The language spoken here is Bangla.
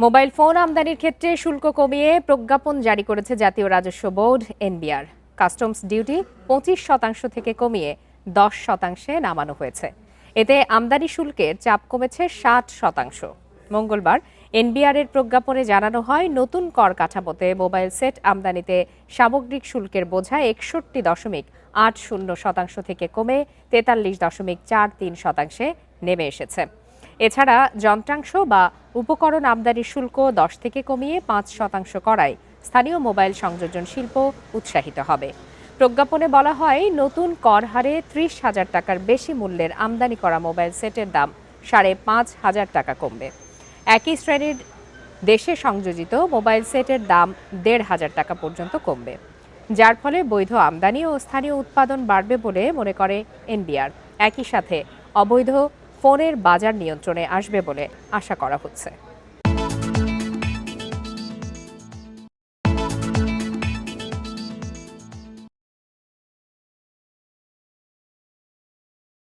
মোবাইল ফোন আমদানির ক্ষেত্রে শুল্ক কমিয়ে প্রজ্ঞাপন জারি করেছে জাতীয় রাজস্ব বোর্ড এনবিআর। কাস্টমস ডিউটি 25% থেকে কমিয়ে 10%-এ নামানো হয়েছে। এতে আমদানি শুল্কের চাপ কমেছে 60%। মঙ্গলবার এনবিআর এর প্রজ্ঞাপনে জানানো হয়, নতুন কর কাঠামোতে মোবাইল সেট আমদানিতে সামগ্রিক শুল্কের বোঝা 61.80% থেকে কমে 43.43%-এ নেমে এসেছে। এছাড়া যন্ত্রাংশ বা উপকরণ আমদানির শুল্ক 10 থেকে কমিয়ে 5% করায় স্থানীয় মোবাইল সংযোজন শিল্প উৎসাহিত হবে। প্রজ্ঞাপনে বলা হয়, নতুন কর হারে 30,000 টাকার বেশি মূল্যের আমদানি করা মোবাইল সেটের দাম 5,500 টাকা কমবে। একই শ্রেণীর দেশে সংযোজিত মোবাইল সেটের দাম 1,500 টাকা পর্যন্ত কমবে, যার ফলে বৈধ আমদানি ও স্থানীয় উৎপাদন বাড়বে বলে মনে করে এনবিআর। একই সাথে অবৈধ ফোনের বাজার নিয়ন্ত্রণে আসবে বলে আশা করা হচ্ছে।